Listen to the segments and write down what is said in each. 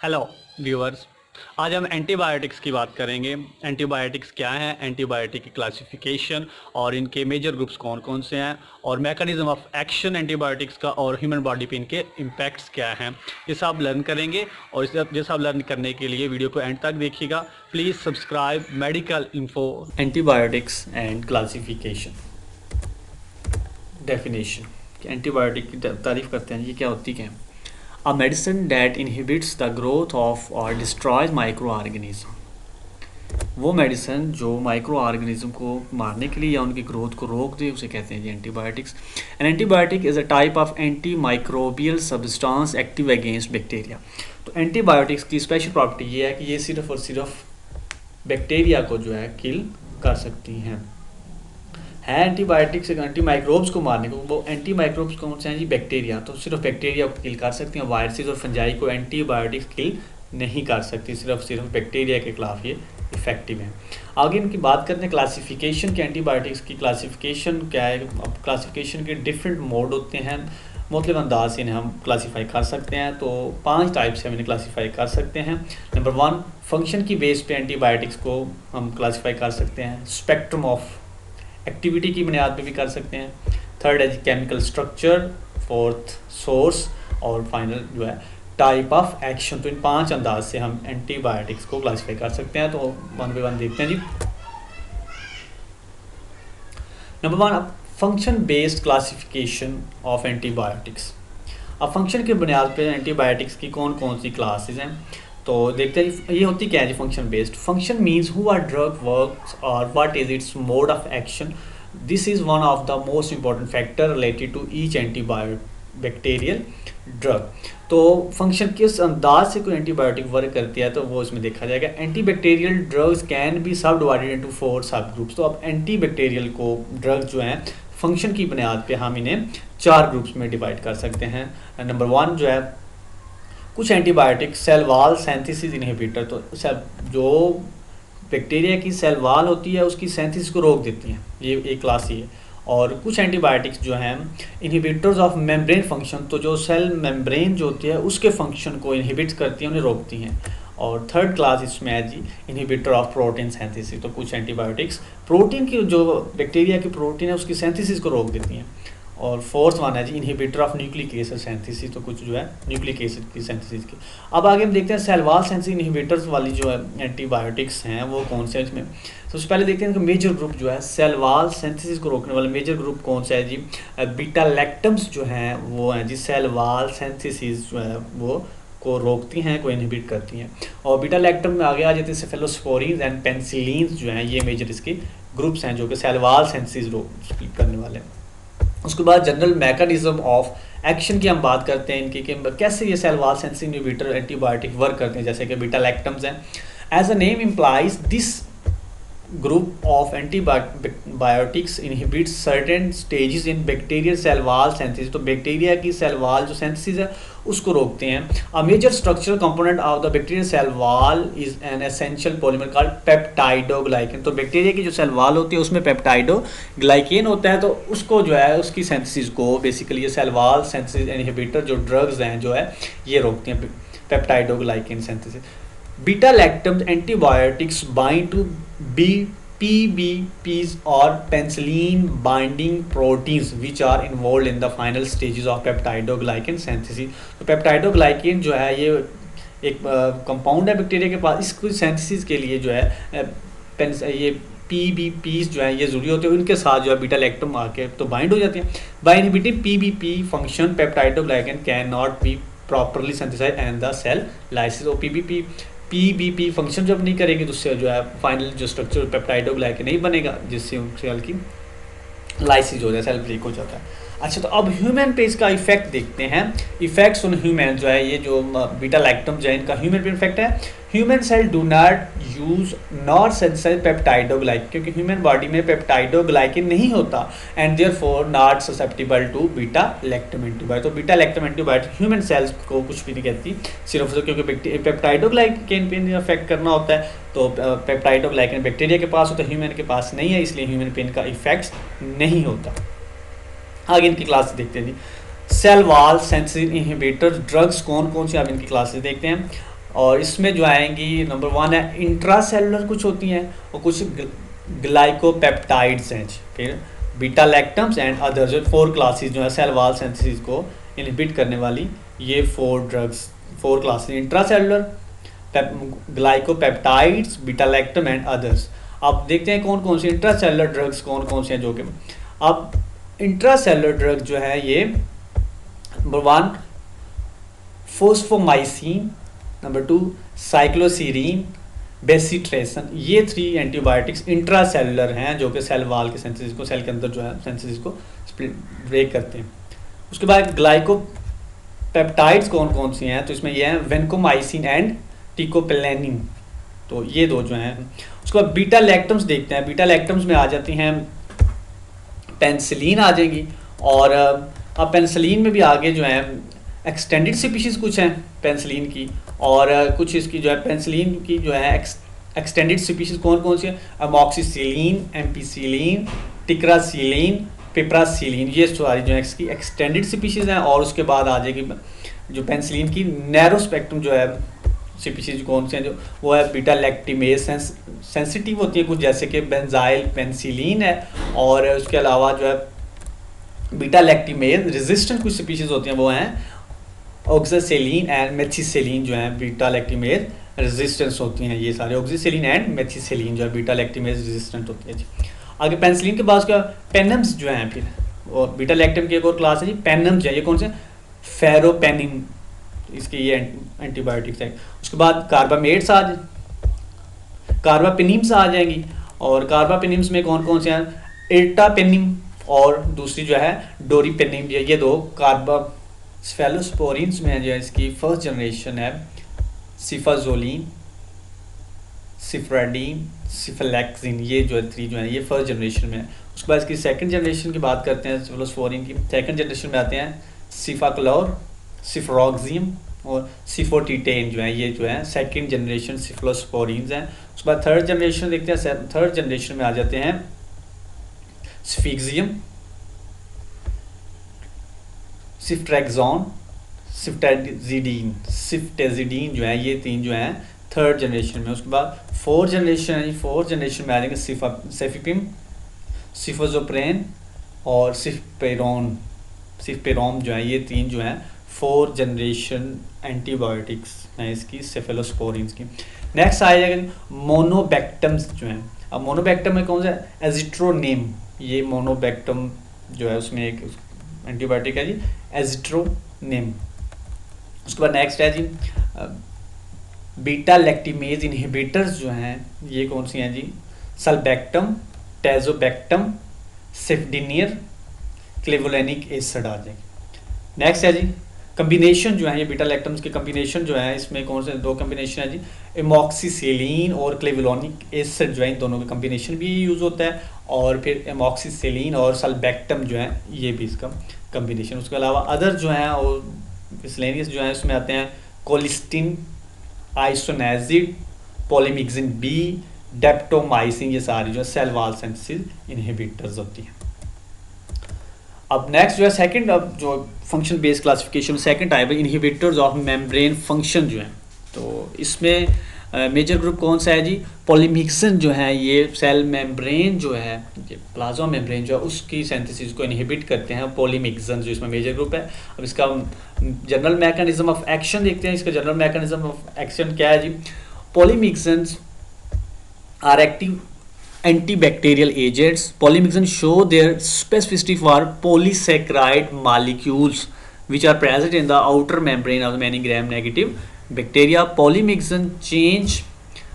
Hello viewers. आज हम antibiotics की बात करेंगे। एंटीबायोटिक्स क्या हैं, एंटीबायोटिक की क्लासिफिकेशन और इनके मेजर ग्रुप्स कौन कौन से हैं और मैकेनिज्म ऑफ एक्शन एंटीबायोटिक्स का और ह्यूमन बॉडी पे इनके इम्पैक्ट्स क्या हैं, ये सब लर्न करेंगे। और ये सब लर्न करने के लिए वीडियो को एंड तक देखिएगा। Please subscribe medical info. Antibiotics and classification. Definition, antibiotic की तारीफ करते हैं, ये क्या होती है? A medicine that inhibits the growth of or destroys microorganism। वो मेडिसिन जो माइक्रो ऑर्गेनिज्म को मारने के लिए या उनकी ग्रोथ को रोक दे उसे कहते हैं जी antibiotics. An antibiotic is a type of anti microbial substance active against bacteria. तो एंटीबायोटिक्स की स्पेशल प्रॉपर्टी ये है कि ये सिर्फ और सिर्फ बैक्टीरिया को जो है किल कर सकती हैं। है एंटीबायोटिक्स एंटी माइक्रोब्स को मारने को, वो एंटी माइक्रोब्स कौन से हैं जी? बैक्टीरिया। तो सिर्फ बैक्टीरिया को किल कर सकती हैं, वायरसेस और फंजाई को एंटीबायोटिक्स किल नहीं कर सकती, सिर्फ बैक्टीरिया के खिलाफ ये इफेक्टिव है। आगे इनकी बात करते हैं क्लासिफिकेशन के। एंटीबायोटिक्स की क्लासिफिकेशन क्या है? अब क्लासिफिकेशन के डिफरेंट मोड होते हैं, मुख्तलिफ अंदाज से इन्हें हम क्लासीफाई कर सकते हैं। तो 5 टाइप से हम इन्हें क्लासीफाई कर सकते हैं। नंबर 1, फंक्शन की बेस पे एंटीबायोटिक्स को हम क्लासीफाई कर सकते हैं। स्पेक्ट्रम ऑफ एक्टिविटी की बुनियाद पे भी कर सकते हैं। थर्ड है केमिकल स्ट्रक्चर। Fourth source. और फाइनल जो है टाइप ऑफ एक्शन। तो इन 5 अंदाज से हम एंटीबायोटिक्स को क्लासीफाई कर सकते हैं। तो वन बाय वन देखते हैं जी। Number 1, function based classification of antibiotics. अब फंक्शन की बुनियाद पे एंटीबायोटिक्स की कौन कौन सी क्लासेस हैं तो देखते हैं। ये होती क्या है जी? Function based. Function means who are drug works और what is its mode of action. This is one of the most important factor related to each bacterial drug. तो फंक्शन किस अंदाज से कोई एंटीबायोटिक वर्क करती है तो वो इसमें देखा जाएगा। एंटीबैक्टीरियल ड्रग्स कैन बी सब डिवाइडेड इनटू 4 सब ग्रुप्स। तो अब एंटीबैक्टीरियल को ड्रग जो हैं फंक्शन की बुनियाद पे हम इन्हें 4 ग्रुप्स में डिवाइड कर सकते हैं। नंबर 1 जो है, कुछ antibiotic cell wall synthesis inhibitor. तो जो बैक्टीरिया की सेल वॉल होती है उसकी सिंथेसिस को रोक देती हैं, ये एक क्लास ही है। और कुछ एंटीबायोटिक्स जो हैं इनहिबिटर्स ऑफ मेम्ब्रेन फंक्शन, तो जो सेल मेम्ब्रेन जो होती है उसके फंक्शन को इनहिबिट करती हैं, उन्हें रोकती हैं। और थर्ड क्लास इसमें है जी इनहिबिटर ऑफ प्रोटीन सिंथेसिस। तो कुछ एंटीबायोटिक्स प्रोटीन की, जो बैक्टीरिया की प्रोटीन है उसकी सिंथेसिस को रोक देती हैं। और फोर्थ वन है जी inhibitor of nucleic acid synthesis. तो कुछ जो है न्यूक्लिक एसिड की सिंथेसिस की। अब आगे हम देखते हैं सेल वॉल सिंथेसिस इनहिबिटर्स वाली जो है एंटीबायोटिक्स हैं वो कौन से हैं इसमें। सबसे पहले देखते हैं कि मेजर ग्रुप जो है सेल वॉल सिंथेसिस को रोकने वाला मेजर ग्रुप कौन सा है जी? बीटा लैक्टम्स जो हैं वो हैं जी सेल वॉल सिंथेसिस जो है वो को रोकती हैं, को इनहिबिट करती हैं। और बीटा लैक्टम में आगे आ जाते हैं सेफेलोस्पोरिन एंड पेनिसिलिन जो हैं, ये मेजर इसके ग्रुप्स हैं जो कि सेल वॉल सिंथेसिस करने वाले हैं। उसके बाद जनरल मैकेनिज्म ऑफ एक्शन की हम बात करते हैं इनकी, कि कैसे ये cell wall synthesis inhibitor antibiotic work करते हैं। जैसे कि बीटा लैक्टम्स हैं, as a name implies this group of antibiotics inhibits certain stages in bacterial cell wall synthesis। तो बैक्टीरिया की सेल वॉल जो सिंथेसिस है उसको रोकते हैं। A major structural component of the bacterial cell wall is an essential polymer called peptidoglycan. तो bacteria की जो सेल वॉल होती है उसमें पेप्टाइडोग्लाइकेन होता है, तो उसको जो है उसकी सिंथेसिस को बेसिकली ये सेल वॉल सिंथेसिस इनहिबिटर जो ड्रग्स हैं जो है ये रोकती हैं peptidoglycan synthesis. Beta lactam antibiotics bind to PBPs or penicillin binding proteins which are involved in the final stages of peptidoglycan synthesis। तो पेप्टाइडोग्लाइकेन जो है ये एक कंपाउंड है बैक्टीरिया के पास, इसको सिंथेसिस के लिए जो है ये PBPs जो है ये जरूरी होते हैं, उनके साथ जो है बीटा लैक्टम आके तो बाइंड हो जाते हैं। By inhibiting PBP function peptidoglycan can not be properly synthesize and the cell lysis. और पीबीपी फंक्शन जब नहीं करेगी तो उससे जो है फाइनल जो स्ट्रक्चर पेप्टाइडोग्लाइकेन नहीं बनेगा, जिससे सेल की लाइसिस हो जाए, सेल ब्रेक हो जाता है। अच्छा, तो अब ह्यूमन पे इसका इफेक्ट देखते हैं। इफेक्ट्स ऑन ह्यूमन जो है, ये जो बीटा लैक्टम जो है इनका ह्यूमन पे इफेक्ट है। Human cell do not use not synthesise peptidoglycan, क्योंकि ह्यूमन बॉडी में पेप्टाइडोग्लाइकेन नहीं होता and therefore not susceptible to beta lactam antibiotic. तो beta lactam antibiotic human cells को कुछ भी नहीं कहती, सिर्फ क्योंकि पेप्टाइडोग्लाइकेन पे इफेक्ट करना होता है। तो पेप्टाइडोग्लाइकेन बैक्टीरिया के पास होता है, ह्यूमन के पास नहीं है, इसलिए ह्यूमन पे इनका इफेक्ट नहीं होता। आगे इनकी क्लास देखते हैं जी। Cell wall synthesis inhibitor drugs कौन कौन से, अब इनकी क्लासेस देखते हैं। और इसमें जो आएंगी नंबर 1 है इंट्रासेलुलर कुछ होती हैं और कुछ ग्लाइकोपेप्टाइड्स हैं। फिर बीटा लैक्टम्स एंड अदर, जो 4 क्लासेस जो है सेल वॉल सिंथेसिस को इनहिबिट करने वाली, ये 4 drugs 4 classes intracellular, glycopeptides, beta lactam and others. अब देखते हैं कौन कौन सी इंट्रासेलुलर ड्रग्स कौन कौन से हैं जो कि अब इंट्रासेलुलर ड्रग जो है ये नंबर 1 फोस्फोमाइसिन, नंबर 2 साइक्लोसीरीन, बेसिट्रेसन, ये 3 एंटीबायोटिक्स इंट्रासेलुलर हैं जो कि सेल वाल के सिंथेसिस को, सेल के अंदर जो है सिंथेसिस को ब्रेक करते हैं। उसके बाद ग्लाइकोपेप्टाइड्स कौन कौन सी हैं, तो इसमें ये हैं वेंकोमाइसिन एंड टिकोपेलेनिन, तो ये 2 जो हैं। उसके बाद बीटा लैक्टम्स देखते हैं। बीटा लैक्टम्स में आ जाती हैं पेनिसिलिन आ जाएंगी, और अब पेनिसिलिन में भी आगे जो है एक्सटेंडेड स्पीशीज़ कुछ हैं पेनिसिलिन की, और कुछ इसकी जो है पेनिसिलिन की जो है एक्सटेंडेड स्पीशीज़ कौन कौन सी है, अमोक्सिसिलिन, एम्पिसिलिन, टिक्रासिलिन, पिप्रासिलिन, ये सारी जो है इसकी एक्सटेंडेड स्पीशीज़ हैं। और उसके बाद आ जाएगी जो पेनिसिलिन की नैरो स्पेक्ट्रम जो है स्पीशीज़ कौन से हैं, जो वो है बीटा लैक्टिमेज सेंसिटिव होती है कुछ, जैसे कि बेंजाइल पेनिसिलिन है, और उसके अलावा जो है बीटा लैक्टिमेज रेजिस्टेंट कुछ स्पीशीज़ होती हैं, वो हैं ऑक्सासेलिन एंड मेथिसेलिन, जो है बीटा लैक्टिमेज रेजिस्टेंस होती हैं। ये सारे ऑक्सासेलिन एंड मेथिसेलिन जो है बीटा लैक्टिमेज रेजिस्टेंट होती है जी। आगे पेनिसिलिन के बाद उसका पेनम्स जो हैं, फिर और बीटा लैक्टम की एक और क्लास है जी पेनम्स है, ये कौन से, फेरोपेनिन, इसके ये एंटीबायोटिक्स है। उसके बाद कार्बामेट्स आ जाए, कार्बापेनिम्स आ जाएंगी, और कार्बापेनिम्स में कौन कौन से हैं, इर्टापेनिम और दूसरी जो है डोरीपेनिम, ये 2 कार्बास्फेलोस्पोरिन्स में जो है इसकी फर्स्ट जनरेशन है सिफाजोलिन, सिफ्राडीन, सिफेलैक्सिन, ये जो है 3 जो है ये फर्स्ट जनरेशन में है। उसके बाद इसकी सेकंड जनरेशन की बात करते हैं सिफेलोस्पोरिन की, सेकंड जनरेशन में आते हैं सिफाक्लोर, सिफ्रोक्सिम और सिफोटीटेन, जो है ये जो है सेकंड जनरेशन सिफेलोस्पोरिन्स हैं। उसके बाद थर्ड जनरेशन देखते हैं, थर्ड जनरेशन में आ जाते हैं स्फिक्सियम, सिफ्ट्रैक्सोन, सिफ्टेजिडीन जो है ये 3 जो हैं थर्ड जनरेशन में। उसके बाद फोर्थ जनरेशन है, फोर्थ जनरेशन में आ जाएंगे सेफिपिम, सिफोजोप्रेन और सिफपेरोम जो है ये 3 जो हैं फोर्थ जनरेशन एंटीबायोटिक्स हैं इसकी सेफेलोस्पोरिन्स की। नेक्स्ट आ जाएगा मोनोबैक्टम्स जो हैं। अब मोनोबैक्टम में कौन सा, एजिट्रोनेम, ये मोनोबैक्टम जो है उसमें एक एंटीबायोटिक है जी एजिट्रोनेम। उसके बाद नेक्स्ट है जी बीटा लैक्टिमेज इनहिबिटर्स जो हैं ये कौन सी हैं जी, सल्बैक्टम, टेजोबैक्टम, सेफडिनियर, क्लेवोलेनिक एसिड आ जाएगी। नेक्स्ट है जी कम्बिनेशन जो है, ये बीटा लैक्टम्स के कम्बिनेशन जो है इसमें कौन से 2 कम्बिनेशन है जी, एमॉक्सिसिलिन और क्लेवोलेनिक एसिड जो है इन दोनों का कम्बिनेशन भी यूज़ होता है, और फिर एमॉक्सिसिलिन और सल्बैक्टम जो है ये भी इसका कम्बिनेशन। उसके अलावा अदर जो हैं और मिसलेनियस जो है उसमें आते हैं कोलिस्टिन, आइसोनाजिड, पॉलीमिक्सिन बी, डेप्टोमाइसिन, ये सारी जो है सेल वॉल सिंथेसिस इनहिबिटर्स होती हैं। अब नेक्स्ट जो है सेकंड, अब जो function based classification second type है इनहिबिटर्स ऑफ मेम्ब्रेन फंक्शन जो है, तो इसमें मेजर ग्रुप कौन सा है जी, पॉलीमिक्सिन जो है ये सेल मेम्ब्रेन जो है, ये प्लाज्मा मेम्ब्रेन जो है उसकी सिंथेसिस को इनहिबिट करते हैं पॉलीमिक्सिन, जो इसमें मेजर ग्रुप है। अब इसका जनरल मैकेनिज्म ऑफ एक्शन देखते हैं, इसका जनरल मैकेनिज्म ऑफ एक्शन क्या है जी, polymyxins are active antibacterial agents. Polymyxin show their specificity for polysaccharide molecules which are present in the outer membrane of the many gram-negative bacteria. Polymyxin change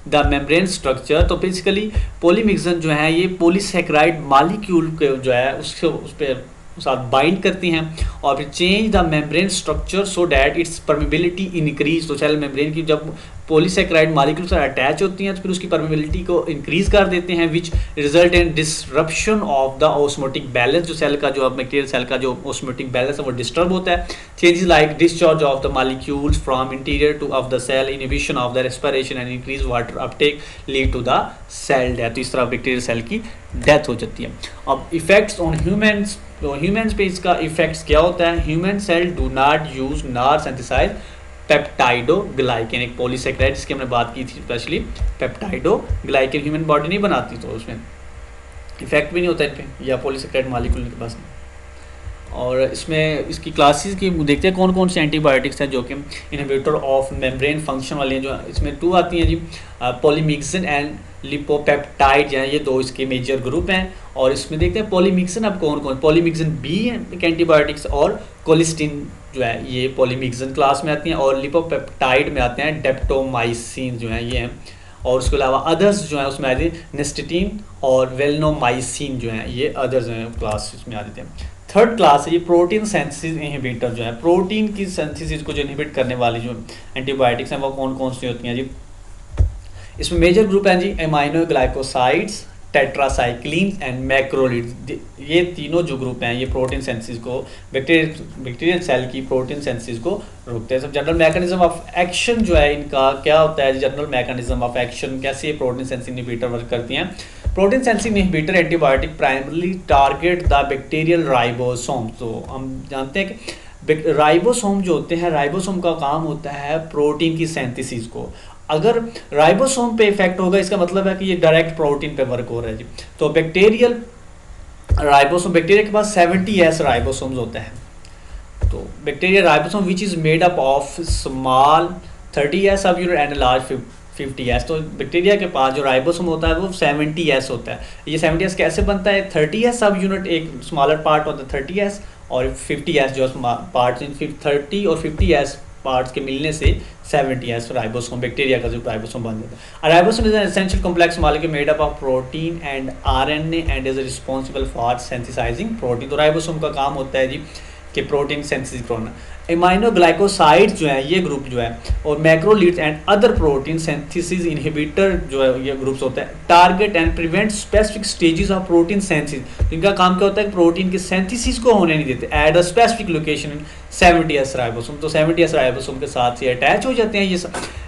the membrane structure. तो basically polymyxin जो है ये polysaccharide molecule के जो है उसके उस पर साथ बाइंड करती हैं और फिर change the membrane structure so that it's permeability increase. तो सेल मेम्ब्रेन की जब पॉलीसैकेराइड मॉलिक्यूल से अटैच होती हैं तो फिर उसकी परमिबिलिटी को इंक्रीज कर देते हैं, which result in disruption of the osmotic balance. जो सेल का जो बैक्टीरियल सेल का जो ऑस्मोटिक बैलेंस है वो डिस्टर्ब होता है। Changes like discharge of the molecules from interior to of the cell, inhibition of the respiration and increase water uptake lead to the cell death. तो इस तरह बैक्टीरियल सेल की डेथ हो जाती है। अब इफेक्ट्स ऑन ह्यूमन्स, तो humans पे इसका इफेक्ट्स क्या होता है, human cell do not use nor synthesize peptidoglycan, एक पॉलीसेकेराइड जिसकी हमने बात की थी स्पेशली। पेप्टाइडोग्लाइकेन ह्यूमन बॉडी नहीं बनाती, तो उसमें इफेक्ट भी नहीं होता इन पे, या पॉलीसेकेराइड मॉलिक्यूल के पास नहीं। और इसमें इसकी क्लासेस की देखते हैं कौन कौन से एंटीबायोटिक्स हैं जो कि इनहिबिटर ऑफ मेम्ब्रेन फंक्शन वाली हैं। जो इसमें 2 आती हैं जी, पॉलीमिक्सिन एंड लिपोपेप्टाइड हैं, ये 2 इसके मेजर ग्रुप हैं। और इसमें देखते हैं पॉलीमिक्सिन अब कौन कौन, पॉलीमिक्सिन बी है एक एंटीबायोटिक्स, और कोलिस्टिन जो है ये पॉलीमिक्सिन क्लास में आती हैं, और लिपोपेप्टाइड में आते हैं डेप्टोमाइसिन जो है ये हैं। और उसके अलावा अदर्स जो है उसमें आती है निस्टेटिन और वेलनोमाइसिन जो है ये अदर्स हैं क्लास इसमें आ जाते हैं। थर्ड क्लास है ये प्रोटीन सेंथिसिस इनहिबिटर जो है, प्रोटीन की सेंथिसिस को जो इनहिबिट करने वाली जो एंटीबायोटिक्स हैं वो कौन कौन सी होती हैं जी। इसमें मेजर ग्रुप हैं जी एमाइनो ग्लाइकोसाइड्स, टेट्रासाइक्लिन एंड मैक्रोलिड्स। ये तीनों जो ग्रुप हैं ये प्रोटीन सेंथिसिस को, बैक्टीरियल सेल की प्रोटीन सेंथिसिस को रोकते हैं। सब जनरल मैकेनिज्म ऑफ एक्शन जो है इनका क्या होता है, जनरल मैकेनिज्म ऑफ एक्शन कैसे ये प्रोटीन सेंसिस इनहिबिटर वर्क करती हैं। Protein synthesis inhibitor antibiotic primarily target the bacterial ribosome. तो हम जानते हैं कि राइबोसोम जो होते हैं, राइबोसोम का काम होता है प्रोटीन की सेंथिसिस को। अगर राइबोसोम पे इफेक्ट होगा इसका मतलब है कि ये डायरेक्ट प्रोटीन पे वर्क हो रहा है जी। तो बैक्टीरियल राइबोसोम, बैक्टीरिया के पास 70S राइबोसोम्स होते हैं। तो bacteria ribosome which is made up of small 30S सब यूनिट एंड लार्ज 50S। तो बैक्टीरिया के पास जो राइबोसोम होता है वो 70S होता है। ये 70S कैसे बनता है, 30S सब यूनिट एक स्मॉलर पार्ट होता है 30S, और 50S जो पार्ट 30 और 50S पार्ट्स के मिलने से 70S राइबोसोम, बैक्टीरिया का जो राइबोसोम बन जाता है। Ribosome is an essential complex molecule made up of protein and RNA and is responsible for synthesising protein. तो राइबोसोम का काम होता है जी कि प्रोटीन सिंथेसिस करना। एमाइनो ग्लाइकोसाइड्स जो है ये ग्रुप जो है, और macrolides and other protein synthesis inhibitor जो है ये ग्रुप्स होते हैं। Target and prevent specific stages of protein synthesis. इनका काम क्या होता है, प्रोटीन के सिंथेसिस को होने नहीं देते at a specific location in 70S ribosome. तो 70S राइबोसोम के साथ ये अटैच हो जाते हैं,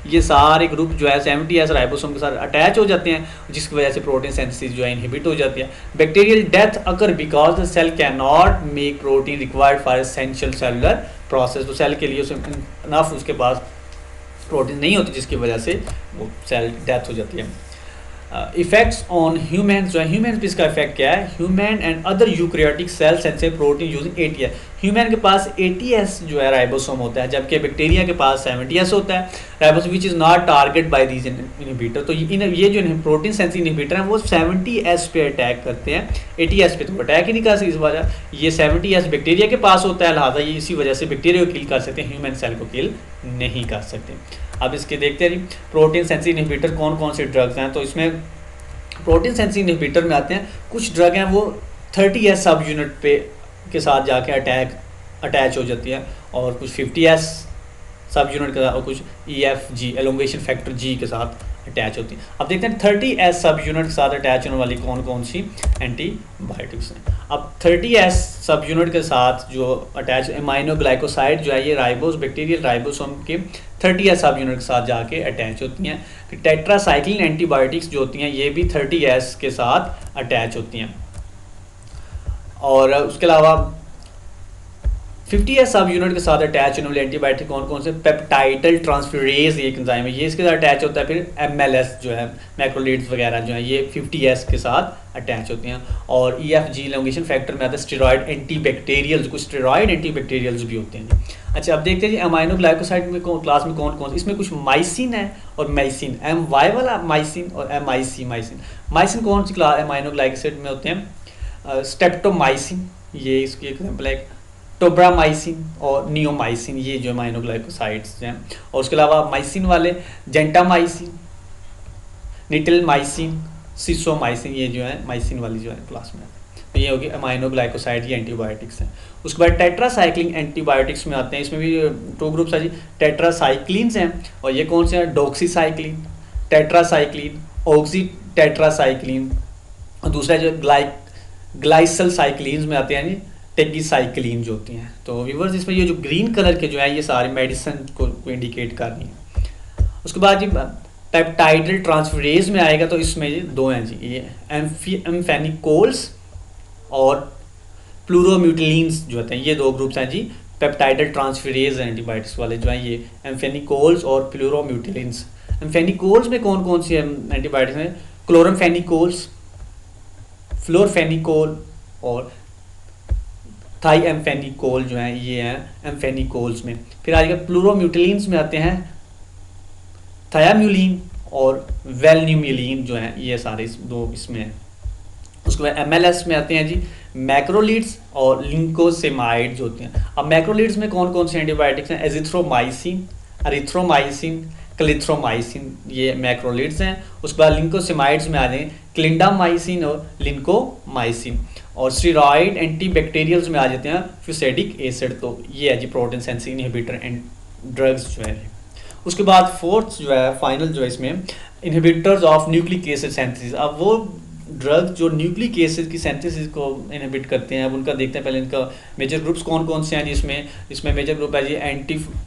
ये सारे ग्रुप जो है 70S राइबोसोम के साथ अटैच हो जाते हैं, जिसकी वजह से प्रोटीन सिंथेसिस जो है इनहिबिट हो जाती है। Bacterial death occur because the cell can not make protein required for essential cellular process. तो सेल के लिए उसे इनफ उसके पास प्रोटीन नहीं होती, जिसकी वजह से वो सेल डेथ हो जाती है। इफेक्ट्स ऑन ह्यूमन जो है, ह्यूमन पे इसका इफेक्ट क्या है, human and other eukaryotic cells sensitive protein using 80S। Human के पास 80S जो है राइबोसोम होता है, जबकि बैक्टीरिया के पास 70S होता है ribosome which is not target by these inhibitor. तो ये जो प्रोटीन सेंसिटिव इनहिबिटर हैं वो 70S पे अटैक करते हैं, 80S पे तो अटैक ही नहीं कर सकते। इस वजह ये 70S बैक्टीरिया के पास होता है, लिहाजा ये इसी वजह से बैक्टीरिया को किल कर सकते हैं, ह्यूमन सेल को किल नहीं कर सकते। अब इसके देखते हैं प्रोटीन सेंसिटिव इनहिबिटर कौन कौन से ड्रग्स हैं। तो इसमें प्रोटीन सेंसिटिव इनहिबिटर में आते हैं कुछ ड्रग हैं वो 30S सब यूनिट पे के साथ जाके अटैच हो जाती है, और कुछ 50S सब यूनिट के साथ, और कुछ EFG एलोंगेशन फैक्टर G के साथ अटैच होती है। अब देखते हैं 30S सब यूनिट के साथ अटैच होने वाली कौन कौन सी एंटीबायोटिक्स हैं। अब 30S सब यूनिट के साथ जो अटैच एमाइनो ग्लाइकोसाइड जो है ये बैक्टीरियल राइबोसोम के 30S सब यूनिट के साथ जाके अटैच होती हैं। टेट्रासाइक्लिन एंटीबायोटिक्स जो होती हैं ये भी 30S के साथ अटैच होती हैं। और उसके अलावा 50S सब यूनिट के साथ अटैच होने वाले एंटीबायोटिक कौन कौन से, पेप्टाइडल ट्रांसफेरेज एक एंजाइम है, ये इसके साथ अटैच होता है। फिर MLS जो है मैक्रोलिड्स वगैरह जो है ये 50S के साथ अटैच होती हैं। और EFG एलोंगेशन फैक्टर में आता है स्टेरॉयड एंटीबैक्टीरियल्स, कुछ स्टेरॉयड एंटीबैक्टीरियल्स भी होते हैं। अच्छा, अब देखते हैं जी अमाइनो ग्लाइकोसाइड में क्लास में कौन कौन, इसमें कुछ माइसिन है और मैसिन, MY वाला माइसिन और MIC माइसिन। माइसिन कौन सी क्लास अमाइनो ग्लाइकोसाइड में होते हैं, स्टेप्टोमाइसिन ये इसकी एग्जाम्पल है, टोब्रामाइसिन और नियोमाइसिन ये जो अमाइनो ग्लाइकोसाइड्स हैं। और उसके अलावा माइसिन वाले जेंटामाइसिन, निटिलमाइसिन, सिसोमाइसिन ये जो है माइसिन वाली जो है क्लास में। तो ये होगी अमाइनो ग्लाइकोसाइड, ये एंटीबायोटिक्स हैं। उसके बाद टेट्रासाइक्लिन एंटीबायोटिक्स में आते हैं, इसमें भी 2 ग्रुप्स है जी, टेट्रासाइक्लिन्स हैं, और ये कौन से हैं, डॉक्सीसाइक्लिन, टेट्रासाइक्लिन, ऑक्सी टेट्रासाइक्लिन, और दूसरा जो ग्लाइसल साइक्लिन्स में आते हैं जी टेगीसाइक्लिन जो होती हैं। तो व्यूअर्स इसमें ये जो ग्रीन कलर के जो है ये सारे मेडिसिन को इंडिकेट कर रही हैं। उसके बाद जी पेप्टाइडल ट्रांसफेरेज में आएगा, तो इसमें ये 2 हैं जी, ये एम्फेनिकोल्स और प्लूरोम्यूटिलीन्स जो होते हैं, ये 2 ग्रुप्स हैं जी पेप्टाइडल ट्रांसफेरेज एंटीबायोटिक्स वाले जो हैं ये एम्फेनिकोल्स और प्लूरोम्यूटिलिन्स। एम्फेनिकोल्स में कौन कौन सी एंटीबायोटिक्स हैं? क्लोरमफेनिकोल्स, फ्लोरफेनिकोल और थाईएम्फेनिकोल जो हैं ये हैं एम्फेनिकोल्स में। फिर आगे प्लूरोम्यूटिलिन्स में आते हैं थायाम्यूलिन और वेलन्यूम्यूलिन जो हैं ये सारे दो इसमें हैं। उसके बाद एमएलएस में आते हैं जी मैक्रोलिड्स और लिंकोसेमाइड जो होते हैं। अब मैक्रोलिड्स में कौन कौन से एंटीबायोटिक्स हैं? एजिथ्रोमाइसिन, एरिथ्रोमाइसिन, क्लिथ्रोमाइसिन, ये मैक्रोलिड्स हैं। उसके बाद लिंकोसेमाइड्स में आ जाएंगे क्लिंडामाइसिन और लिंकोमाइसिन। और स्टेरॉइड एंटीबैक्टीरियल्स में आ जाते हैं फ्यूसेडिक एसिड। तो ये है जी protein sensing inhibitor and drugs जो है। उसके बाद फोर्थ जो है फाइनल जो है इसमें inhibitors of nucleic acid synthesis. अब वो ड्रग जो न्यूक्लिक एसिड की सिंथेसिस को इनहिबिट करते हैं अब उनका देखते हैं पहले इनका मेजर ग्रुप्स कौन कौन से हैं जी। इसमें मेजर ग्रुप है जी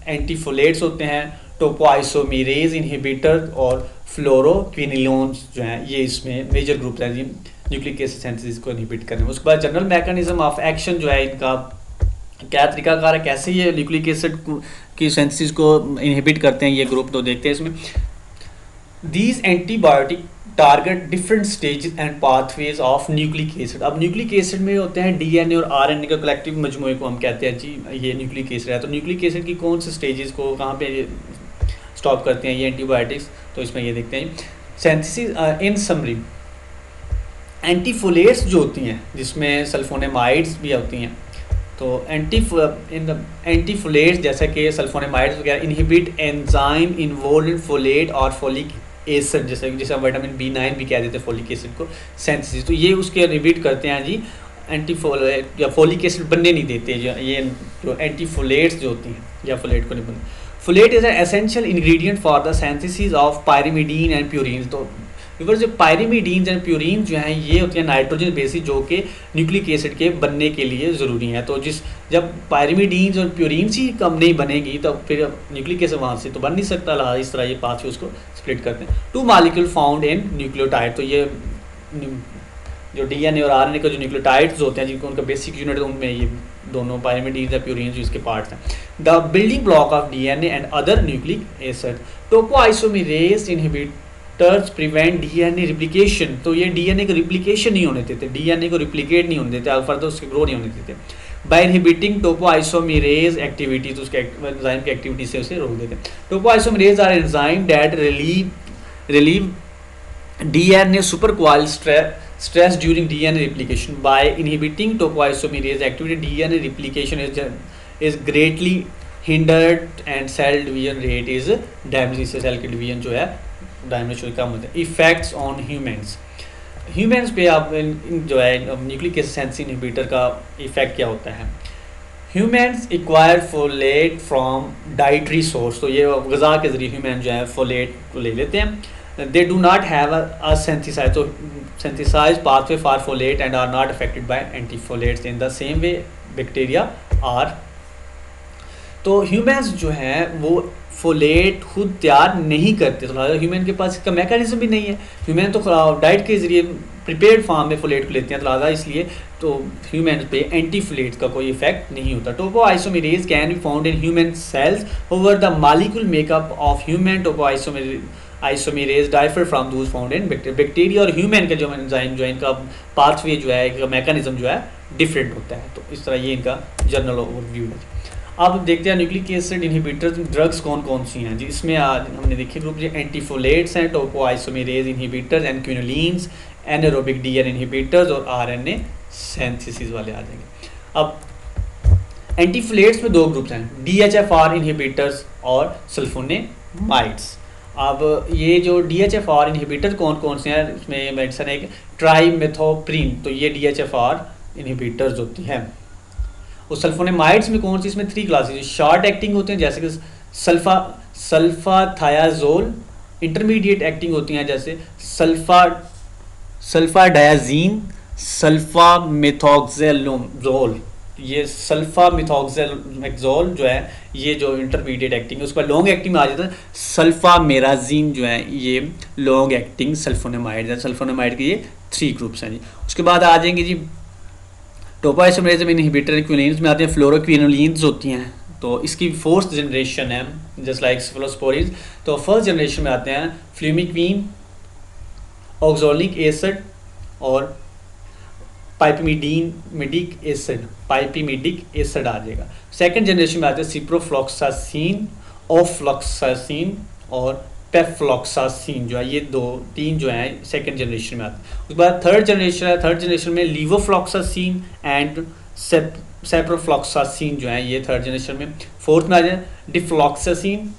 एंटीफोलेट्स होते हैं, टोपोआइसोमेरेज इनहिबिटर और फ्लोरोक्विनिलोन्स जो हैं ये इसमें मेजर ग्रुप हैं जी न्यूक्लिक एसिड सिंथेसिस को इनहिबिट करने में। उसके बाद जनरल मैकेनिज्म ऑफ एक्शन जो है इनका क्या तरीकाकार है, कैसे ये न्यूक्लिक एसिड की सिंथेसिस को इनहिबिट करते हैं ये ग्रुप, तो देखते हैं इसमें। These antibiotic target different stages and pathways of nucleic acid. अब न्यूक्लिक एसिड में होते हैं डीएनए और आरएनए का कलेक्टिव मजमूए को हम कहते हैं जी ये न्यूक्लिक एसिड है। तो न्यूक्लिक एसिड की कौन से स्टेजेस को कहाँ पे स्टॉप करते हैं ये एंटीबायोटिक्स, तो इसमें ये देखते हैं सिंथेसिस इन समरी। एंटीफोलेट्स जो होती हैं जिसमें सल्फोनेमाइड्स भी होती हैं, तो एंटीफोलेट्स जैसे कि सल्फोनेमाइड्स वगैरह inhibit enzyme involve in folate और फोलिक एसिड, जैसे विटामिन B9 भी कह देते हैं फोलिक एसिड को सिंथेसिस, तो ये उसके इनहिबिट करते हैं जी एंटीफोलेट या फोलिक एसिड बनने नहीं देते ये जो एंटीफोलेट्स जो होती हैं या फोलेट को नहीं बनते। Folate is an essential ingredient for the synthesis of pyrimidine and purine. तो बिकॉज जो पायरिमिडीन एंड प्यूरिन जो हैं ये होती है नाइट्रोजन बेसिस जो कि न्यूक्लिक एसिड के बनने के लिए ज़रूरी है। तो जब पायरिमिडीन और प्यूरिन ही कम नहीं बनेगी तो फिर न्यूक्लिक एसिड वहाँ से तो बन नहीं सकता, लिहाजा इस तरह ये पाथवे उसको स्प्लिट करते हैं। Two molecule found in nucleotide, तो ये जो डीएनए और आरएनए का जो न्यूक्लियोटाइड्स होते हैं जिनको उनका बेसिक यूनिट है उनमें ये दोनों पायरिमिडीन या प्यूरिन जो इसके पार्ट्स हैं। The building block of DNA and other nucleic acid. Topoisomerase inhibitors prevent DNA replication, तो ये डीएनए को रिप्लिकेशन नहीं होने देते, डीएनए को रिप्लिकेट नहीं होने देते, फर्दर उसके ग्रो नहीं होने देते। बाय इनहिबिटिंग टोपोआइसोमेरेज एक्टिविटी, तो उसके एंजाइम की एक्टिविटी से उसे रोक देते हैं। Topoisomerase are enzyme that relieve DNA supercoil stress during DNA replication. By inhibiting topoisomerase activity, DNA replication is greatly hindered and cell division rate is damaged. इससे cell की डिवीजन जो है डैमेज कम होता है। इफेक्ट्स ऑन ह्यूमन्स पे आप जो है न्यूक्लिक एसिड सिंथेसिस इनहिबिटर का इफेक्ट क्या होता है। Humans acquire folate from dietary source, तो ये गज़ा के ज़रिए ह्यूमन जो है फोलेट को ले लेते हैं। They do not have a synthesized pathway for folate and are not affected by antifolates in the same way bacteria are। तो ह्यूमन्स जो हैं वो फोलेट खुद तैयार नहीं करते, तो ह्यूमन के पास इसका मैकेनिज्म भी नहीं है। ह्यूमन तो डाइट के ज़रिए प्रिपेयर्ड फॉर्म में फोलेट को लेते हैं, तो लिहाजा इसलिए तो ह्यूमन पे एंटीफोलेट का कोई इफेक्ट नहीं होता। Topoisomerase can be found in human cells over the molecule makeup of human topoisomerase differ from those found in bacteria. और ह्यूमन का जो एंजाइम जो है इनका पाथवे जो है इनका मैकेनिज्म जो है डिफरेंट होता है। तो इस तरह ये इनका जनरल ओवरव्यू है। अब देखते हैं न्यूक्लिक एसिड इनहिबिटर ड्रग्स कौन कौन सी हैं जी। इसमें आज हमने देखे ग्रुप जो एंटीफोलेट्स हैं, topoisomerase inhibitors and quinolines, anaerobic DNA inhibitors और आरएनए सिंथेसिस वाले आ जाएंगे। अब एंटीफोलेट्स में दो ग्रुप्स हैं, DHFR इनहिबिटर्स और सल्फोनेमाइड्स। अब ये जो DHFR इनहिबिटर कौन कौन से हैं, इसमें मेडिसिन है ट्राइमेथोप्रिन, तो ये DHFR इनहिबिटर्स होती हैं। और सल्फोनेमाइड्स में कौन सी, इसमें 3 क्लासेस शॉर्ट एक्टिंग होते हैं जैसे कि सल्फाथायाजोल, इंटरमीडिएट एक्टिंग होती हैं जैसे सल्फाडायाजीन, सल्फामेथोक्सेलोजोल। ये सल्फामेथोक्सेलोजोल जो है ये जो इंटरमीडिएट एक्टिंग है, उसका लॉन्ग एक्टिंग में आ जाता है सल्फामेराजीन जो है ये लॉन्ग एक्टिंग सल्फोनेमाइड है। सल्फोनेमाइड के ये 3 ग्रुप्स हैं जी। उसके बाद आ जाएंगे जी टोपोआइसोमरेज में इनहिबिटर क्विनोलिन्स में आते हैं, फ्लोरोक्विनोलिन्स होती हैं, तो इसकी फोर्थ जनरेशन है जस्ट लाइक सेफलोस्पोरिन्स। तो फर्स्ट जनरेशन में आते हैं फ्लूमिक्विन, ऑक्सोलिक एसिड और पाइपमिडिक एसिड आ जाएगा। सेकंड जनरेशन में आते हैं सिप्रोफ्लॉक्सासिन, ऑफ्लॉक्सासिन और पेफ्लॉक्सासिन, जो है ये तीन जो है सेकंड जनरेशन में आते हैं। उसके बाद थर्ड जनरेशन है, थर्ड जनरेशन में लीवोफ्लॉक्सासिन एंड सेप्रोफ्लॉक्सासिन जो है ये थर्ड जनरेशन में। फोर्थ में आ जाए डिफ्लॉक्सासिन,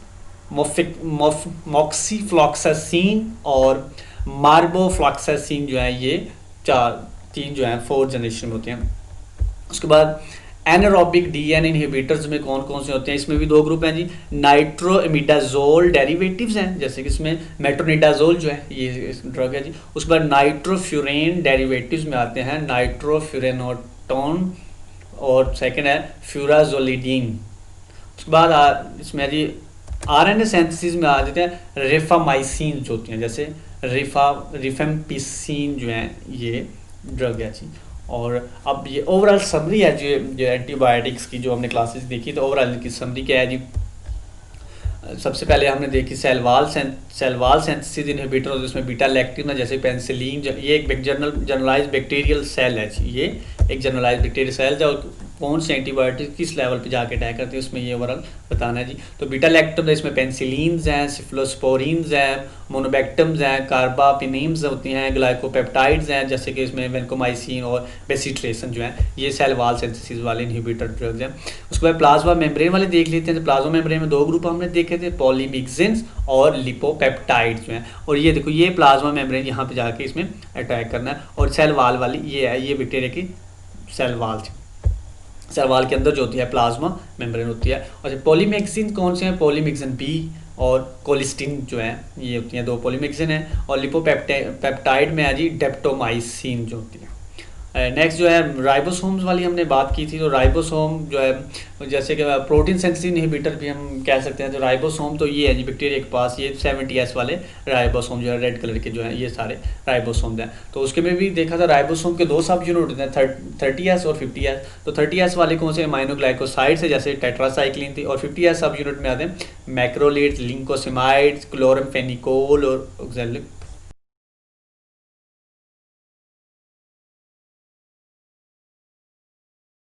मॉक्सीफ्लॉक्सासिन और मार्बोफ्लॉक्सासिन जो है ये तीन जो है फोर्थ जनरेशन में होते हैं। उसके बाद एनारोबिक डीएनए इनहिबिटर्स में कौन कौन से होते हैं, इसमें भी दो ग्रुप हैं जी। नाइट्रोइमिडाजोल डेरिवेटिव्स हैं, जैसे कि इसमें मेट्रोनिडाजोल जो है ये ड्रग है जी। उसके बाद नाइट्रोफ्यूरेन डेरिवेटिव्स में आते हैं नाइट्रोफ्यूरेनोटोन और सेकंड है फ्यूराजोलिडीन। उसके बाद इसमें जी आरएनए सिंथेसिस में आ जाते हैं रिफामाइसिन जो होती हैं, जैसे रिफेम्पिसिन जो है ये ड्रग है जी। और अब ये ओवरऑल समरी है जो एंटीबायोटिक्स की जो हमने क्लासेस देखी, तो ओवरऑल की समरी क्या है जी। सबसे पहले हमने देखी सेलवाल सिंथेसिस इनहिबिटर और जिसमें बीटा लैक्टिन है, जैसे पेनिसिलिन, ये एक जनरलाइज बैक्टीरियल सेल है जी, ये एक जनरलाइज बैक्टीरियल सेल है और कौन से एंटीबायोटिक किस लेवल पे जाके अटैक करते हैं उसमें ये ओवरऑल बताना है जी। तो बीटा लैक्टम इसमें पेनिसिलिन्स हैं, सिफ्लोस्पोरिन्स हैं, मोनोबैक्टम्स हैं, कार्बापिनेम्स होती हैं, ग्लाइकोपेप्टाइड्स हैं, जैसे कि इसमें वेंकोमाइसिन और बेसिट्रेसन जो है ये सेल वाल सिंथेसिस वाले इनहिबिटर ड्रग्स हैं। उसके बाद प्लाज्मा मेम्ब्रेन वाले देख लेते हैं। तो प्लाज्मा मेम्ब्रेन में दो ग्रुप हमने देखे थे, पॉलीमिक्सिन्स और लिपोपेप्टाइड्स जो हैं। और ये देखो ये प्लाज्मा मेम्ब्रेन यहाँ पे जाके इसमें अटैक करना है, और सेल वाल वाली ये है, ये बैक्टीरिया की सेल वाल के अंदर जो होती है प्लाज्मा मेम्ब्रेन होती है। और पॉलीमिक्सिन कौन से हैं, पॉलीमिक्सिन बी और कोलिस्टिन जो है ये होती हैं, दो पॉलीमिक्सिन है। और लिपोपेप्टाइड में है जी डेप्टोमाइसिन जो होती है। नेक्स्ट जो है राइबोसोम्स वाली हमने बात की थी, तो राइबोसोम जो है जैसे कि प्रोटीन सेंसिटिव इनहिबिटर भी हम कह सकते हैं। तो राइबोसोम तो ये है जी बैक्टीरिया के पास, ये 70S वाले राइबोसोम जो है रेड कलर के जो है ये सारे राइबोसोम हैं। तो उसके में भी देखा था राइबोसोम के दो सब यूनिट होते हैं, 30S और 50S। तो 30S वाले कौन से अमाइनोग्लाइकोसाइड्स है, जैसे टेट्रासाइक्लिन थी, और 50S सब यूनिट में आते हैं मैक्रोलिड्स, लिंकोसिमाइड्स, क्लोरमफेनिकोल और ऑक्सैलिक